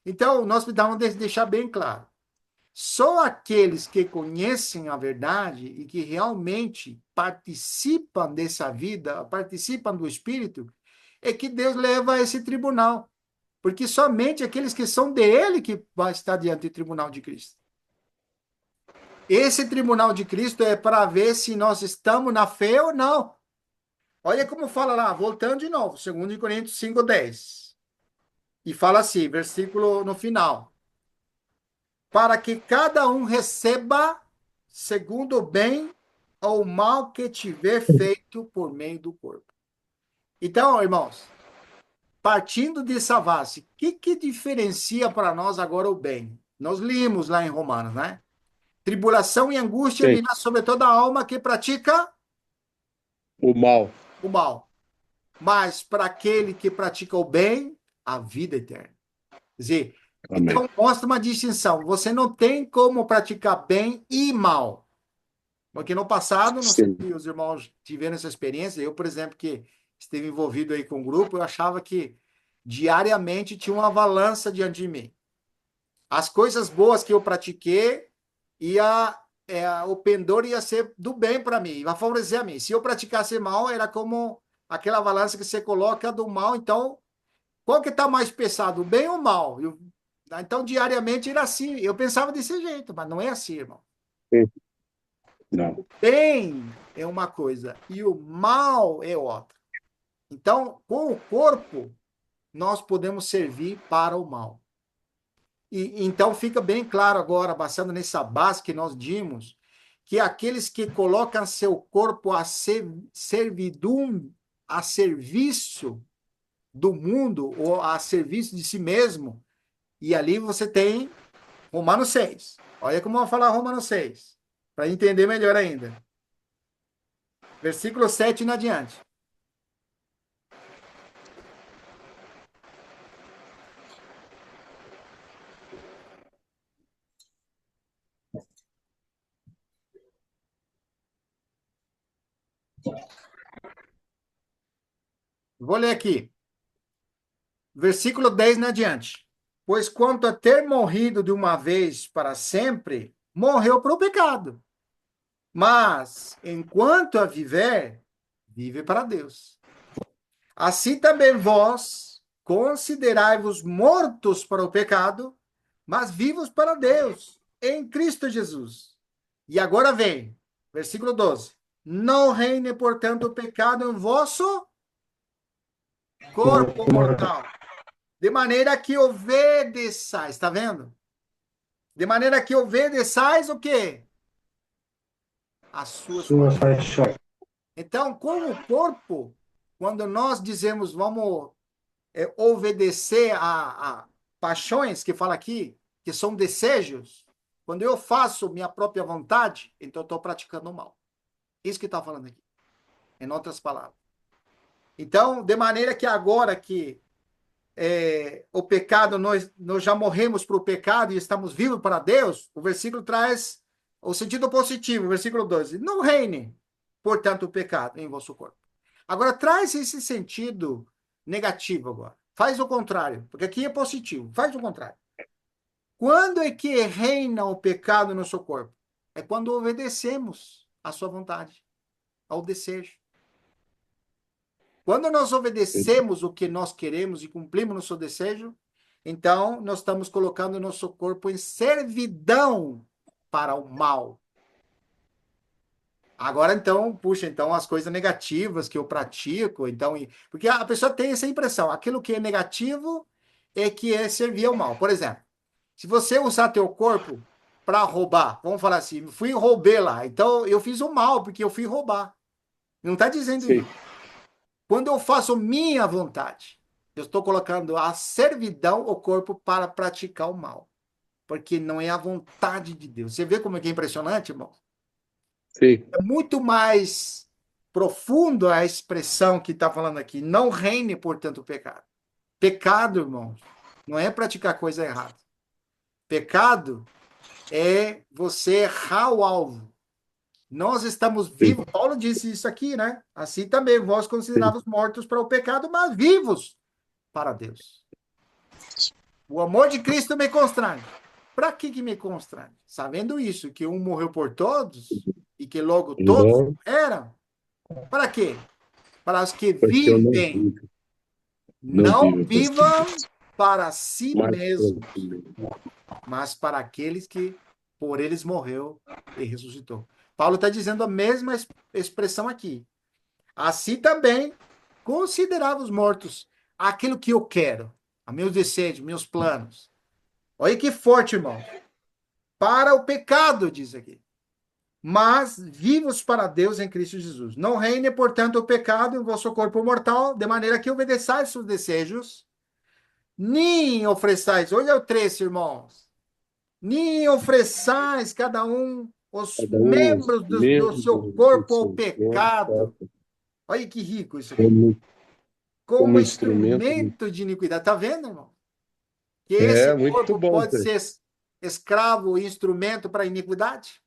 Então, nós precisamos deixar bem claro. Só aqueles que conhecem a verdade e que realmente participam dessa vida, participam do Espírito, é que Deus leva a esse tribunal. Porque somente aqueles que são dele que vai estar diante do tribunal de Cristo. Esse tribunal de Cristo é para ver se nós estamos na fé ou não. Olha como fala lá, voltando de novo, 2 Coríntios 5:10. E fala assim, versículo no final. Para que cada um receba segundo o bem ou o mal que tiver feito por meio do corpo. Então, irmãos, partindo dessa base, o que diferencia para nós agora o bem? Nós limos lá em Romanos, né? Tribulação e angústia Sim. virá sobre toda a alma que pratica O mal. o mal. Mas para aquele que pratica o bem, a vida eterna. Quer dizer, Amém. então mostra uma distinção. Você não tem como praticar bem e mal. Porque no passado, não sei Sim. se os irmãos tiveram essa experiência, eu, por exemplo, que esteve envolvido aí com o grupo, eu achava que diariamente tinha uma balança diante de mim. As coisas boas que eu pratiquei, o pendor ia ser do bem para mim, ia favorecer a mim. Se eu praticasse mal, era como aquela balança que você coloca do mal. Então, qual que está mais pesado, o bem ou o mal? Então, diariamente era assim. Eu pensava desse jeito, mas não é assim, irmão. Sim. Não. Bem é uma coisa e o mal é outra. Então, com o corpo, nós podemos servir para o mal. E então fica bem claro agora, baseado nessa base que nós dimos, que aqueles que colocam seu corpo a servidum, a serviço do mundo ou a serviço de si mesmo, e ali você tem Romanos 6. Olha como eu vou falar Romanos 6, para entender melhor ainda. Versículo 7 em adiante. Vou ler aqui. Versículo 10 em adiante. Pois quanto a ter morrido de uma vez para sempre, morreu para o pecado. Mas, enquanto a viver, vive para Deus. Assim também vós considerai-vos mortos para o pecado, mas vivos para Deus, em Cristo Jesus. E agora vem, versículo 12. Não reine, portanto, o pecado em vosso corpo mortal, de maneira que obedeçais, está vendo? De maneira que obedeçais o quê? As suas paixões. Então, com o corpo, quando nós dizemos vamos obedecer a paixões, que fala aqui, que são desejos, quando eu faço minha própria vontade, então eu estou praticando o mal. Isso que está falando aqui, em outras palavras. Então, de maneira que agora que o pecado, nós já morremos para o pecado e estamos vivos para Deus, o versículo traz o sentido positivo, o versículo 12. Não reine, portanto, o pecado em vosso corpo. Agora, traz esse sentido negativo agora. Faz o contrário, porque aqui é positivo. Faz o contrário. Quando é que reina o pecado no seu corpo? É quando obedecemos à sua vontade, ao desejo. Quando nós obedecemos o que nós queremos e cumprimos nosso desejo, então nós estamos colocando nosso corpo em servidão para o mal. Agora, então, puxa, então as coisas negativas que eu pratico, então, porque a pessoa tem essa impressão, aquilo que é negativo é que é servir ao mal. Por exemplo, se você usar teu corpo para roubar, vamos falar assim, fui roubar lá, então eu fiz o mal porque eu fui roubar. Não está dizendo Sim. isso. Quando eu faço minha vontade, eu estou colocando a servidão ao corpo para praticar o mal. Porque não é a vontade de Deus. Você vê como é que é impressionante, irmão? Sim. É muito mais profundo a expressão que está falando aqui. Não reine, portanto, o pecado. Pecado, irmãos, não é praticar coisa errada. Pecado é você errar o alvo. Nós estamos Sim, vivos. Paulo disse isso aqui, né? Assim também vós sim. consideravos mortos para o pecado, mas vivos para Deus. O amor de Cristo me constrange. Para que me constrange? Sabendo isso, que um morreu por todos e que logo todos Não, eram. Para quê? Para os que porque eu vivem, não não vivo para si, vivam para si mas mesmos, mas para aqueles que por eles morreu e ressuscitou. Paulo está dizendo a mesma expressão aqui. Assim também considerava os mortos aquilo que eu quero, a meus desejos, meus planos. Olha que forte, irmão. Para o pecado, diz aqui. Mas vivos para Deus em Cristo Jesus. Não reine, portanto, o pecado em vosso corpo mortal, de maneira que obedeçais seus desejos, nem ofereçais. Olha o 3, irmãos. Nem ofereçais cada um os cada um os membros do membros seu do corpo ao seu pecado. corpo Olha que rico isso aqui. como, Como como instrumento. instrumento de iniquidade. Tá vendo, irmão? Que esse É muito corpo bom, pode ter ser escravo e instrumento para iniquidade?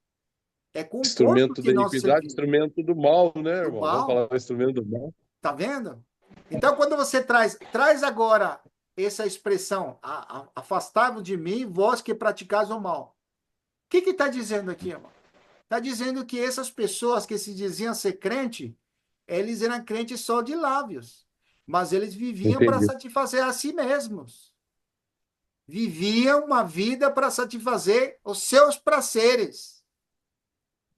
É com o corpo instrumento que da nós iniquidade, servimos. instrumento do mal, né, Do irmão? Vamos mal. falar instrumento do mal. Tá vendo? Então, quando você traz agora essa expressão, afastai-vos de mim, vós que praticais o mal. O que está dizendo aqui, irmão? Está dizendo que essas pessoas que se diziam ser crente, eles eram crentes só de lábios, mas eles viviam para Entendi. satisfazer a si mesmos. Viviam uma vida para satisfazer os seus prazeres.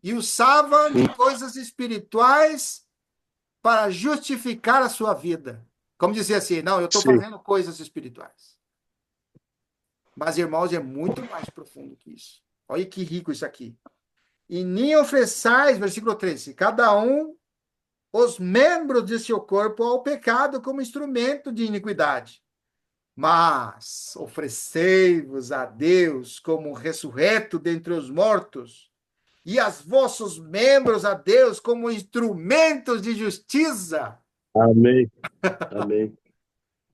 E usavam de coisas espirituais para justificar a sua vida. Como dizer assim, não, eu estou Sim. fazendo coisas espirituais. Mas, irmãos, é muito mais profundo que isso. Olha que rico isso aqui. E nem ofereçais, versículo 13, cada um os membros de seu corpo ao pecado como instrumento de iniquidade. Mas oferecei-vos a Deus como ressurreto dentre os mortos, e as vossos membros a Deus como instrumentos de justiça. Amém. Amém.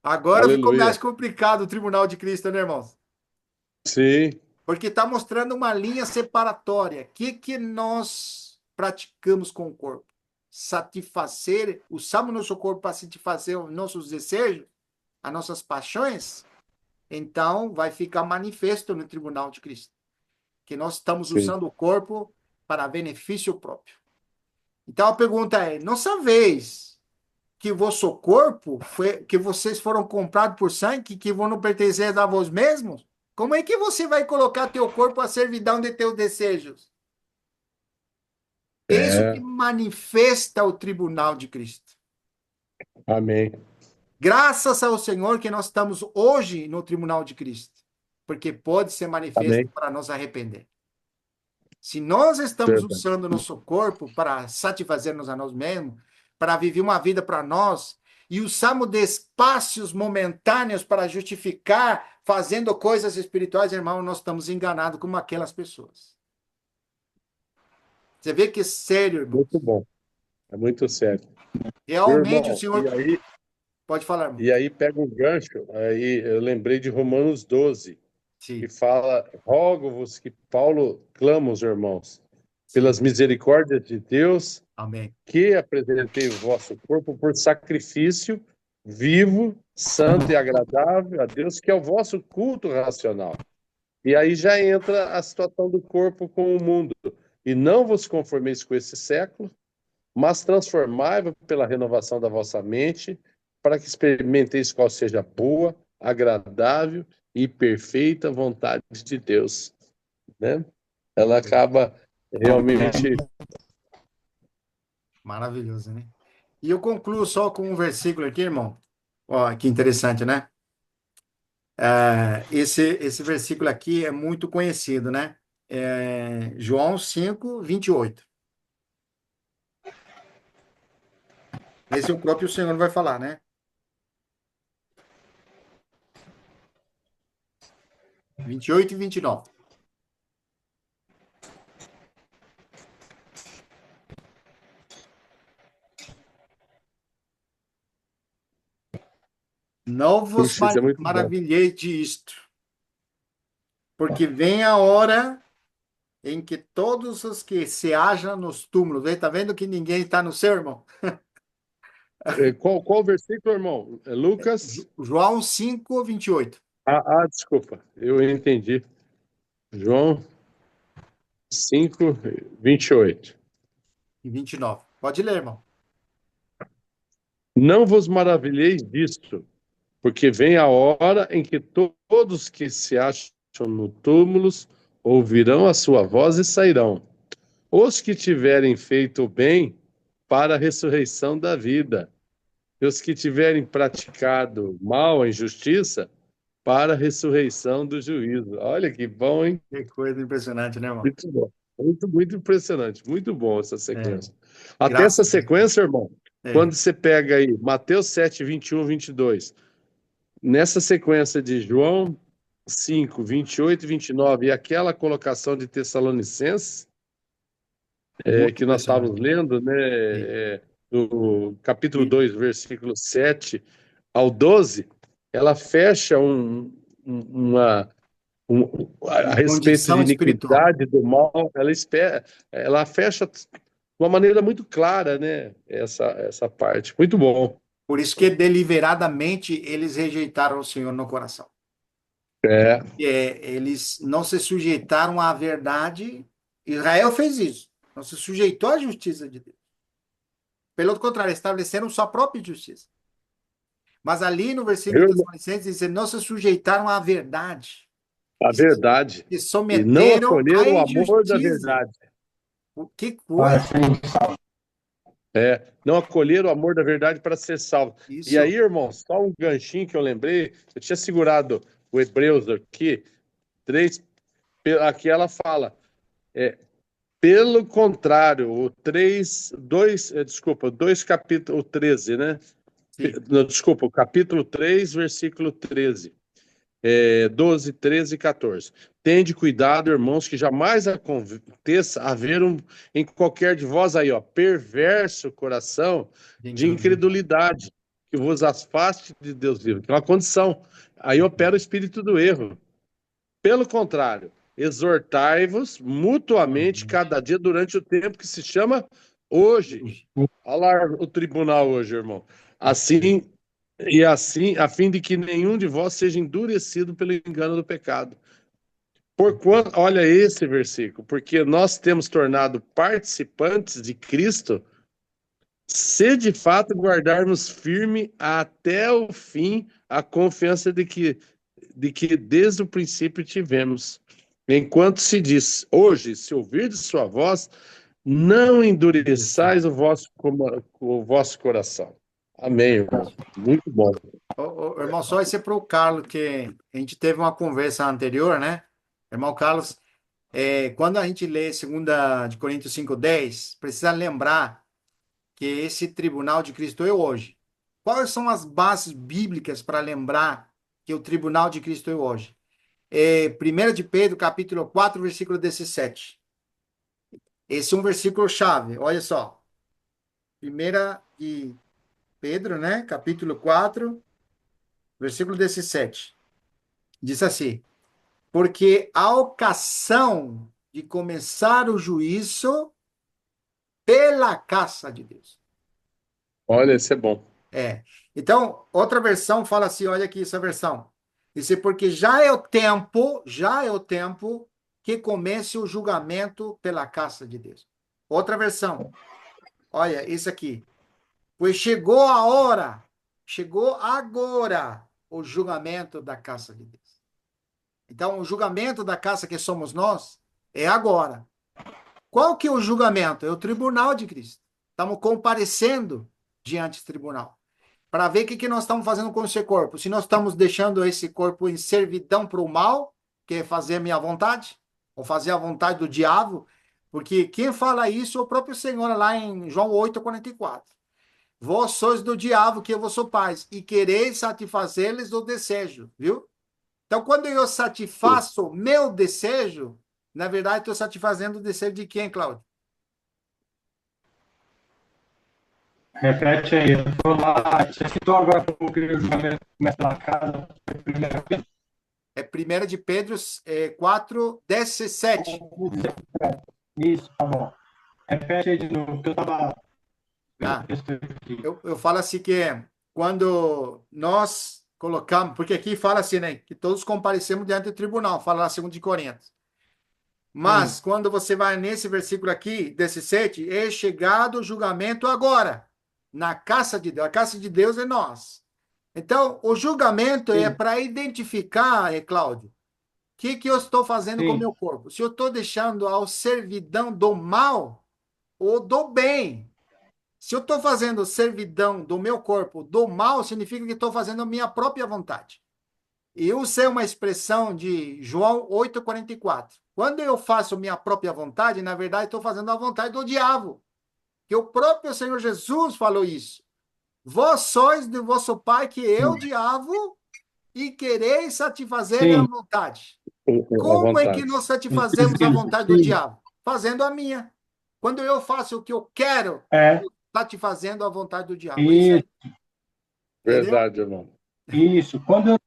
Agora ficou mais Aleluia. complicado o tribunal de Cristo, né, irmãos? Sim, Porque está mostrando uma linha separatória. O que nós praticamos com o corpo? Satisfazer, usamos nosso corpo para satisfazer os nossos desejos, as nossas paixões? Então, vai ficar manifesto no tribunal de Cristo que nós estamos sim. usando o corpo para benefício próprio. Então, a pergunta é: não sabeis que o vosso corpo, que vocês foram comprados por sangue, que vão não pertencer a vós mesmos? Como é que você vai colocar teu corpo à servidão de teus desejos? É isso que É, manifesta o tribunal de Cristo. amém. Graças ao Senhor que nós estamos hoje no tribunal de Cristo, porque pode ser manifesto Amém. para nos arrepender. Se nós estamos Verdade. usando nosso corpo para satisfazermos a nós mesmos, para viver uma vida para nós, e usamos de espaços momentâneos para justificar fazendo coisas espirituais, irmão, nós estamos enganados como aquelas pessoas. Você vê que é sério, irmão. Muito bom. É muito sério. Meu Realmente o irmão, Senhor. Pode falar, irmão. e aí pega um gancho, aí eu lembrei de Romanos 12, que Sim, fala: rogo-vos que Paulo clama os irmãos, sim. pelas misericórdias de Deus, Amém. que apresentei o vosso corpo por sacrifício vivo, santo e agradável a Deus, que é o vosso culto racional. E aí já entra a situação do corpo com o mundo. E não vos conformeis com esse século, mas transformai-vos pela renovação da vossa mente, para que experimenteis qual seja a boa, agradável e perfeita vontade de Deus. Né? Ela acaba realmente. Maravilhoso, né? E eu concluo só com um versículo aqui, irmão. Ó, que interessante, né? Esse versículo aqui é muito conhecido, né? João 5:28. Esse é o próprio Senhor vai falar, né? 28 e 29. Não vos Puxa, isso é muito bom. maravilheis disto, porque vem a hora em que todos os que se acham nos túmulos, está vendo que ninguém está no seu, irmão? Qual versículo, irmão? É Lucas? João 5, 28 Desculpa, eu entendi. João 5, 28. e 29. Pode ler, irmão. Não vos maravilheis disto, porque vem a hora em que todos que se acham no túmulos ouvirão a sua voz e sairão. Os que tiverem feito o bem para a ressurreição da vida, e os que tiverem praticado mal, a injustiça, para a ressurreição do juízo. Olha que bom, hein? Que coisa impressionante, né, irmão? Muito bom. Muito impressionante. Muito bom essa É, sequência. Até essa graças a Deus. sequência, irmão, É, quando você pega aí Mateus 7, 21, 22, nessa sequência de João 5, 28 e 29, e aquela colocação de Tessalonicenses, muito que nós impressionante. estávamos lendo, né, Sim. no capítulo E 2, versículo 7 ao 12, ela fecha uma, a respeito de condição espiritual. iniquidade, do mal, ela fecha de uma maneira muito clara, né, essa parte. Muito bom. Por isso que deliberadamente eles rejeitaram o Senhor no coração. É, Eles não se sujeitaram à verdade. Israel fez isso. Não se sujeitou à justiça de Deus. Pelo contrário, estabeleceram sua própria justiça. Mas ali no versículo de eu- Tessalonicenses diz: não se sujeitaram à verdade. a E se verdade. E não submeteram à acolheram o amor da injustiça. verdade. Que Para coisa! serem salvos. Não acolheram o amor da verdade para ser salvo. E aí, Isso. irmão, só um ganchinho que eu lembrei, eu tinha segurado o Hebreus aqui, 3, aqui ela fala, pelo contrário, o 3, 2, desculpa, 2 capítulo 13, né? Sim. Não, desculpa, o capítulo 3, versículo 13. 12, 13 e 14. Tende cuidado, irmãos, que jamais aconteça haver em qualquer de vós aí, ó, perverso coração de incredulidade, que vos afaste de Deus vivo, que é uma condição. Aí opera o espírito do erro. Pelo contrário, exortai-vos mutuamente cada dia durante o tempo que se chama hoje. Olha lá o tribunal hoje, irmão. Assim, a fim de que nenhum de vós seja endurecido pelo engano do pecado. Porquanto, olha esse versículo, porque nós temos tornado participantes de Cristo, se de fato guardarmos firme até o fim a confiança de que desde o princípio tivemos. Enquanto se diz, hoje, se ouvirdes sua voz, não endureçais o vosso coração. Amém, irmão. Muito bom. Irmão, só esse é para o Carlos, que a gente teve uma conversa anterior, né? Irmão Carlos, quando a gente lê 2 de Coríntios 5:10, precisa lembrar que esse tribunal de Cristo é hoje. Quais são as bases bíblicas para lembrar que o tribunal de Cristo é hoje? 1 de Pedro, capítulo 4, versículo 17. Esse é um versículo chave, olha só. 1 de Pedro, né? Capítulo 4, versículo 17. Diz assim: porque a ocasião de começar o juízo pela caça de Deus. Olha, esse é bom. Então, outra versão fala assim, olha aqui essa versão. Diz porque já é o tempo que comece o julgamento pela caça de Deus. Outra versão, olha, isso aqui. Pois chegou agora o julgamento da caça de Deus. Então, o julgamento da caça que somos nós é agora. Qual que é o julgamento? É o tribunal de Cristo. Estamos comparecendo diante do tribunal para ver o que nós estamos fazendo com esse corpo. Se nós estamos deixando esse corpo em servidão para o mal, que é fazer a minha vontade, ou fazer a vontade do diabo, porque quem fala isso é o próprio Senhor lá em João 8:44. Vós sois do diabo, que eu vos sou pais, e quereis satisfazer-lhes o desejo, viu? Então, quando eu satisfaço meu desejo, na verdade, estou satisfazendo o desejo de quem, Cláudio? Repete aí, eu tô lá. Você citou agora como que o julgamento começa na casa, foi primeira vez? É 1 de Pedro 4, 17. Isso, tá bom. Repete aí de novo, que eu estava vendo o Ah, texto aqui. eu falo assim que quando nós colocamos, porque aqui fala assim, né, que todos comparecemos diante do tribunal, fala lá 2 de Coríntios. Sim, Mas quando você vai nesse versículo aqui, 17, é chegado o julgamento agora, na casa de Deus. A casa de Deus é nós. Então, o julgamento é sim, para identificar, Cláudio, o que eu estou fazendo com o sim, meu corpo. Se eu estou deixando a servidão do mal ou do bem. Se eu estou fazendo servidão do meu corpo do mal, significa que estou fazendo a minha própria vontade. E eu usei uma expressão de João 8,44. Quando eu faço minha própria vontade, na verdade, estou fazendo a vontade do diabo. Que o próprio Senhor Jesus falou isso. Vós sois de vosso pai que eu, diabo, e quereis satisfazer a sim. vontade. À Como é que vontade. nós satisfazemos a Isso, vontade do sim. diabo? Fazendo a minha. Quando eu faço o que eu quero, É, satisfazendo a vontade do diabo. É isso aí, isso, entendeu? Verdade, irmão. isso. Quando eu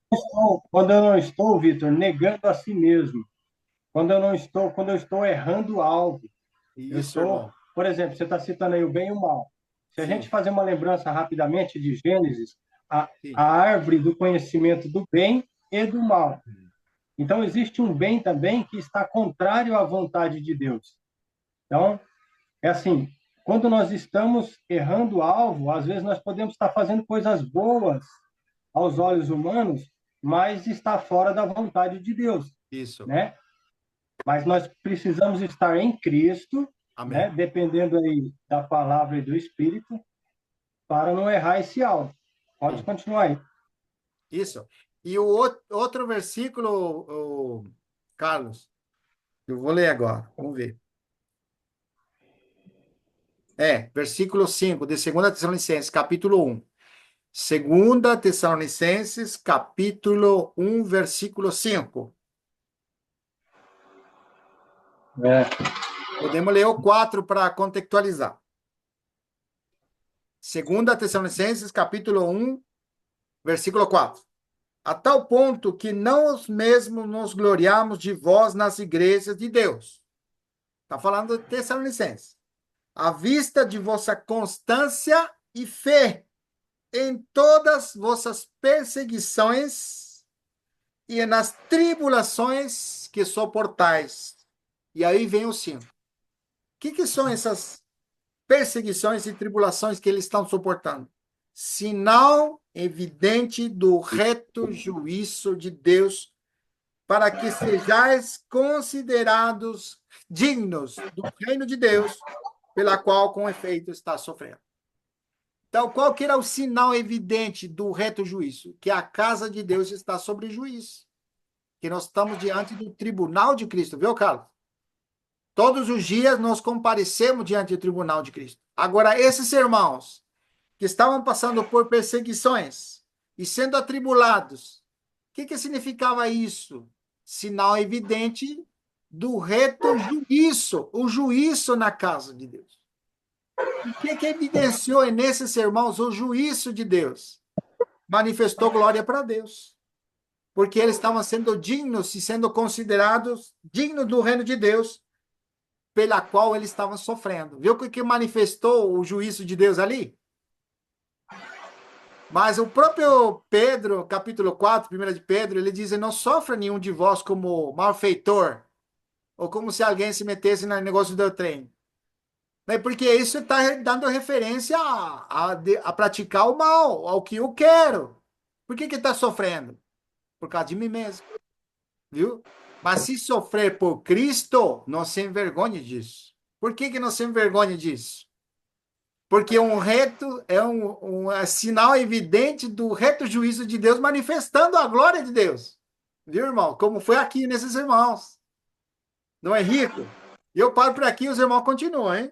não estou, Vitor, negando a si mesmo, quando eu estou errando algo, eu Isso, estou, irmão. por exemplo, você está citando aí o bem e o mal. Se a gente Sim, fazer uma lembrança rapidamente de Gênesis, a sim. árvore do conhecimento do bem e do mal. Então, existe um bem também que está contrário à vontade de Deus. Então, é assim, quando nós estamos errando o alvo, às vezes nós podemos estar fazendo coisas boas aos olhos humanos, mas está fora da vontade de Deus, Isso. né? Mas nós precisamos estar em Cristo, né? Amém. Dependendo aí da palavra e do Espírito, para não errar esse alvo. Pode Sim. continuar aí. Isso. E o outro versículo, Carlos, eu vou ler agora. Vamos ver. Versículo 5 de 2 Tessalonicenses, capítulo 1. 2 Tessalonicenses, capítulo 1, versículo 5. É, Podemos ler o 4 para contextualizar. 2 Tessalonicenses, capítulo 1, versículo 4. A tal ponto que nós mesmos nos gloriamos de vós nas igrejas de Deus. Está falando de Tessalonicenses. À vista de vossa constância e fé em todas vossas perseguições e nas tribulações que suportais. E aí vem o 5. O que são essas perseguições e tribulações que eles estão suportando? Sinal evidente do reto juízo de Deus para que sejais considerados dignos do reino de Deus, pela qual, com efeito, está sofrendo. Então, qual que era o sinal evidente do reto juízo? Que a casa de Deus está sobre juízo. Que nós estamos diante do tribunal de Cristo, viu, Carlos? Todos os dias nós comparecemos diante do tribunal de Cristo. Agora, esses irmãos que estavam passando por perseguições e sendo atribulados, o que significava isso? Sinal evidente do reto juízo, o juízo na casa de Deus. O que evidenciou nesses irmãos o juízo de Deus? Manifestou glória para Deus, porque eles estavam sendo dignos e sendo considerados dignos do reino de Deus, pela qual eles estavam sofrendo. Viu o que manifestou o juízo de Deus ali? Mas o próprio Pedro, capítulo 4, 1 de Pedro, ele diz: não sofra nenhum de vós como malfeitor, ou como se alguém se metesse no negócio do trem. Porque isso está dando referência a praticar o mal, ao que eu quero. Por que está sofrendo? Por causa de mim mesmo, viu? Mas se sofrer por Cristo, não se envergonhe disso. Por que não se envergonhe disso? Porque um reto é um sinal evidente do reto juízo de Deus manifestando a glória de Deus. Viu, irmão? Como foi aqui nesses irmãos. Não é rico? E eu paro por aqui e os irmãos continuam, hein?